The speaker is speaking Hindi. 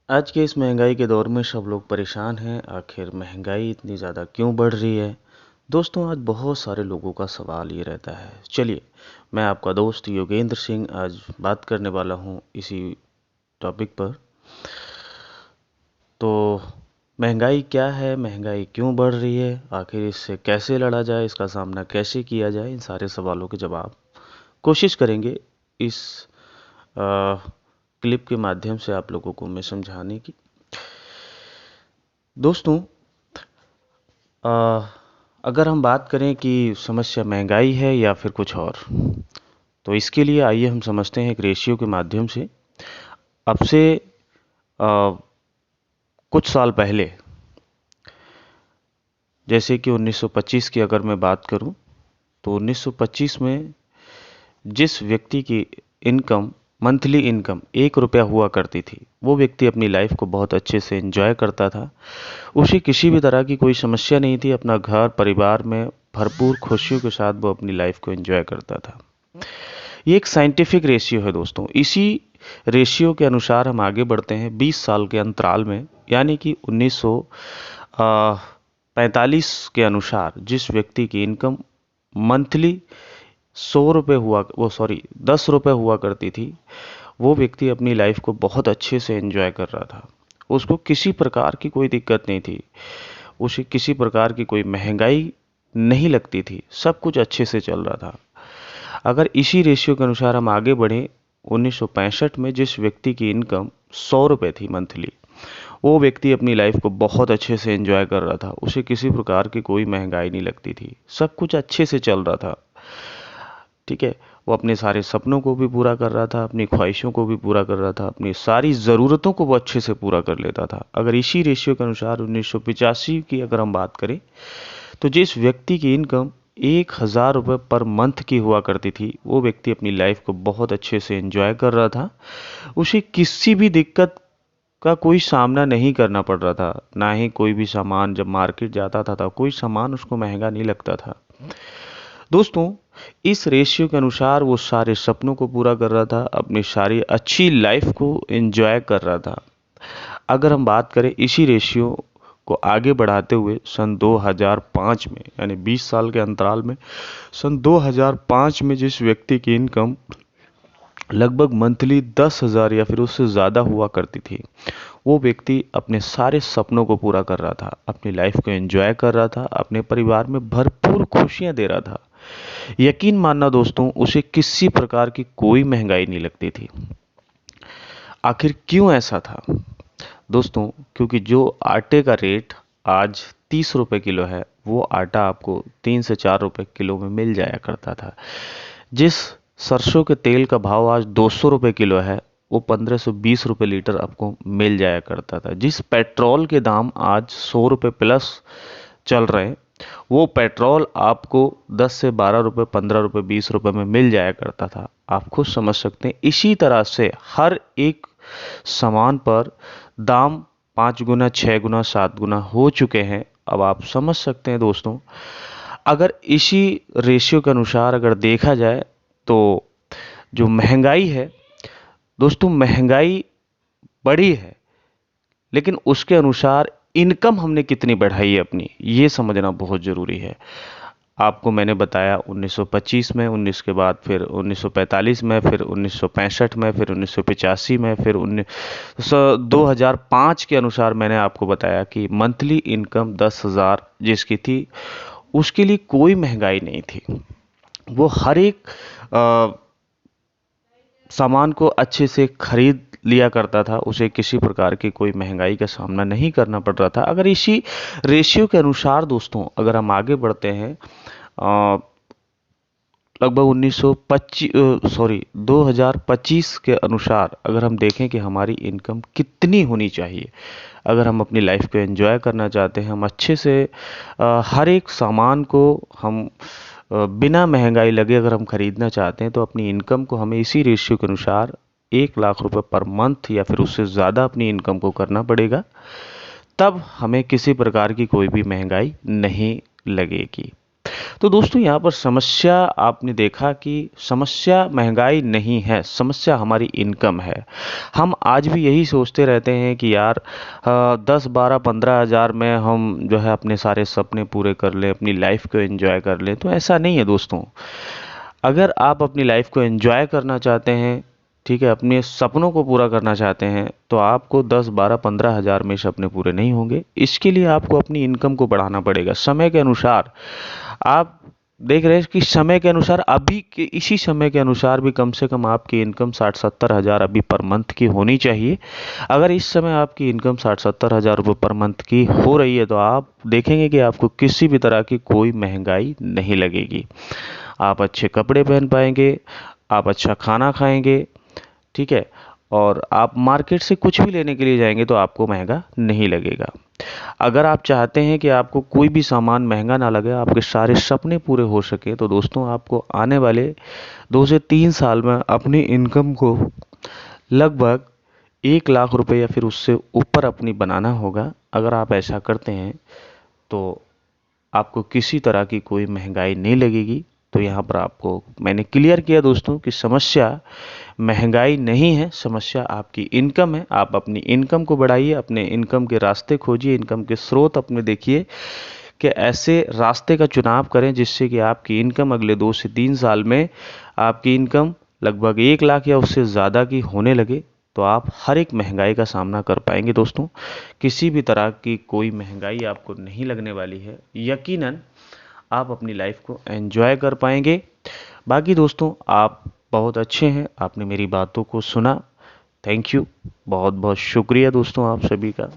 आज के इस महंगाई के दौर में सब लोग परेशान हैं। आखिर महंगाई इतनी ज़्यादा क्यों बढ़ रही है? दोस्तों, आज बहुत सारे लोगों का सवाल ये रहता है। चलिए, मैं आपका दोस्त योगेंद्र सिंह आज बात करने वाला हूँ इसी टॉपिक पर। तो महंगाई क्या है, महंगाई क्यों बढ़ रही है, आखिर इससे कैसे लड़ा जाए, इसका सामना कैसे किया जाए, इन सारे सवालों के जवाब कोशिश करेंगे इस क्लिप के माध्यम से आप लोगों को मैं समझाने की। दोस्तों, अगर हम बात करें कि समस्या महंगाई है या फिर कुछ और, तो इसके लिए आइए हम समझते हैं एक रेशियो के माध्यम से। अब से कुछ साल पहले, जैसे कि 1925 की अगर मैं बात करूं, तो 1925 में जिस व्यक्ति की इनकम, मंथली इनकम 1 रुपया हुआ करती थी, वो व्यक्ति अपनी लाइफ को बहुत अच्छे से एंजॉय करता था। उसे किसी भी तरह की कोई समस्या नहीं थी। अपना घर परिवार में भरपूर खुशियों के साथ वो अपनी लाइफ को एंजॉय करता था। ये एक साइंटिफिक रेशियो है दोस्तों। इसी रेशियो के अनुसार हम आगे बढ़ते हैं 20 साल के अंतराल में, यानी कि 1945 के अनुसार जिस व्यक्ति की इनकम मंथली 10 रुपये हुआ करती थी, वो व्यक्ति अपनी लाइफ को बहुत अच्छे से एंजॉय कर रहा था। उसको किसी प्रकार की कोई दिक्कत नहीं थी, उसे किसी प्रकार की कोई महंगाई नहीं लगती थी, सब कुछ अच्छे से चल रहा था। अगर इसी रेशियो के अनुसार हम आगे बढ़ें, 1965 में जिस व्यक्ति की इनकम 100 रुपये थी मंथली, वो व्यक्ति अपनी लाइफ को बहुत अच्छे से एंजॉय कर रहा था। उसे किसी प्रकार की कोई महंगाई नहीं लगती थी, सब कुछ अच्छे से चल रहा था। ठीक है, वो अपने सारे सपनों को भी पूरा कर रहा था, अपनी ख्वाहिशों को भी पूरा कर रहा था, अपनी सारी ज़रूरतों को वो अच्छे से पूरा कर लेता था। अगर इसी रेशियो के अनुसार 1985 की अगर हम बात करें, तो जिस व्यक्ति की इनकम 1,000 रुपये पर मंथ की हुआ करती थी, वो व्यक्ति अपनी लाइफ को बहुत अच्छे से एंजॉय कर रहा था। उसे किसी भी दिक्कत का कोई सामना नहीं करना पड़ रहा था। ना ही कोई भी सामान जब मार्केट जाता था कोई सामान उसको महंगा नहीं लगता था। दोस्तों, इस रेशियो के अनुसार वो सारे सपनों को पूरा कर रहा था, अपनी सारी अच्छी लाइफ को एंजॉय कर रहा था। अगर हम बात करें इसी रेशियो को आगे बढ़ाते हुए सन 2005 में, यानी 20 साल के अंतराल में, सन 2005 में जिस व्यक्ति की इनकम लगभग मंथली 10,000 या फिर उससे ज़्यादा हुआ करती थी, वो व्यक्ति अपने सारे सपनों को पूरा कर रहा था, अपनी लाइफ को एंजॉय कर रहा था, अपने परिवार में भरपूर खुशियां दे रहा था। यकीन मानना दोस्तों, उसे किसी प्रकार की कोई महंगाई नहीं लगती थी। आखिर क्यों ऐसा था दोस्तों? क्योंकि जो आटे का रेट आज 30 रुपये किलो है, वो आटा आपको 3 से 4 रुपये किलो में मिल जाया करता था। जिस सरसों के तेल का भाव आज 200 रुपये किलो है, वो 1520 रुपये लीटर आपको मिल जाया करता था। जिस पेट्रोल के दाम आज 100 रुपये प्लस चल रहे हैं, वो पेट्रोल आपको 10 से 12 रुपये, 15 रुपये, 20 रुपये में मिल जाया करता था। आप खुद समझ सकते हैं। इसी तरह से हर एक सामान पर दाम 5 गुना, 6 गुना, 7 गुना हो चुके हैं। अब आप समझ सकते हैं दोस्तों, अगर इसी रेशियो के अनुसार अगर देखा जाए, तो जो महंगाई है दोस्तों, महंगाई बढ़ी है, लेकिन उसके अनुसार इनकम हमने कितनी बढ़ाई है अपनी, ये समझना बहुत ज़रूरी है। आपको मैंने बताया 1925 में, 19 के बाद फिर 1945 में, फिर 1965 में, फिर 1985 में, फिर 2005 के अनुसार मैंने आपको बताया कि मंथली इनकम 10,000 जिसकी थी, उसके लिए कोई महंगाई नहीं थी। वो हर एक सामान को अच्छे से खरीद लिया करता था, उसे किसी प्रकार की कोई महंगाई का सामना नहीं करना पड़ रहा था। अगर इसी रेशियो के अनुसार दोस्तों अगर हम आगे बढ़ते हैं, लगभग 2025 के अनुसार अगर हम देखें कि हमारी इनकम कितनी होनी चाहिए, अगर हम अपनी लाइफ को एंजॉय करना चाहते हैं, हम अच्छे से हर एक सामान को हम बिना महंगाई लगे अगर हम खरीदना चाहते हैं, तो अपनी इनकम को हमें इसी रेशियो के अनुसार 1,00,000 रुपये पर मंथ या फिर उससे ज़्यादा अपनी इनकम को करना पड़ेगा। तब हमें किसी प्रकार की कोई भी महंगाई नहीं लगेगी। तो दोस्तों यहाँ पर समस्या आपने देखा कि समस्या महंगाई नहीं है, समस्या हमारी इनकम है। हम आज भी यही सोचते रहते हैं कि यार 10, 12, 15 हज़ार में हम जो है अपने सारे सपने पूरे कर लें, अपनी लाइफ को एंजॉय कर लें। तो ऐसा नहीं है दोस्तों। अगर आप अपनी लाइफ को एंजॉय करना चाहते हैं, ठीक है, अपने सपनों को पूरा करना चाहते हैं, तो आपको 10, 12, 15 हज़ार में सपने पूरे नहीं होंगे। इसके लिए आपको अपनी इनकम को बढ़ाना पड़ेगा समय के अनुसार। आप देख रहे हैं कि समय के अनुसार अभी के इसी समय के अनुसार भी कम से कम आपकी इनकम 60, 70 हज़ार अभी पर मंथ की होनी चाहिए। अगर इस समय आपकी इनकम 60, 70 हज़ार रुपये पर मंथ की हो रही है तो आप देखेंगे कि आपको किसी भी तरह की कोई महंगाई नहीं लगेगी। आप अच्छे कपड़े पहन पाएंगे, आप अच्छा खाना खाएंगे, ठीक है, और आप मार्केट से कुछ भी लेने के लिए जाएंगे तो आपको महंगा नहीं लगेगा। अगर आप चाहते हैं कि आपको कोई भी सामान महंगा ना लगे, आपके सारे सपने पूरे हो सके, तो दोस्तों आपको आने वाले 2 से 3 साल में अपनी इनकम को लगभग 1 लाख रुपए या फिर उससे ऊपर अपनी बनाना होगा। अगर आप ऐसा करते हैं तो आपको किसी तरह की कोई महंगाई नहीं लगेगी। तो यहाँ पर आपको मैंने क्लियर किया दोस्तों कि समस्या महंगाई नहीं है, समस्या आपकी इनकम है। आप अपनी इनकम को बढ़ाइए, अपने इनकम के रास्ते खोजिए, इनकम के स्रोत अपने देखिए कि ऐसे रास्ते का चुनाव करें जिससे कि आपकी इनकम अगले 2 से 3 साल में आपकी इनकम लगभग 1 लाख या उससे ज़्यादा की होने लगे। तो आप हर एक महंगाई का सामना कर पाएंगे दोस्तों। किसी भी तरह की कोई महंगाई आपको नहीं लगने वाली है। यकीनन आप अपनी लाइफ को एंजॉय कर पाएंगे। बाकी दोस्तों आप बहुत अच्छे हैं, आपने मेरी बातों को सुना। थैंक यू, बहुत बहुत शुक्रिया दोस्तों आप सभी का।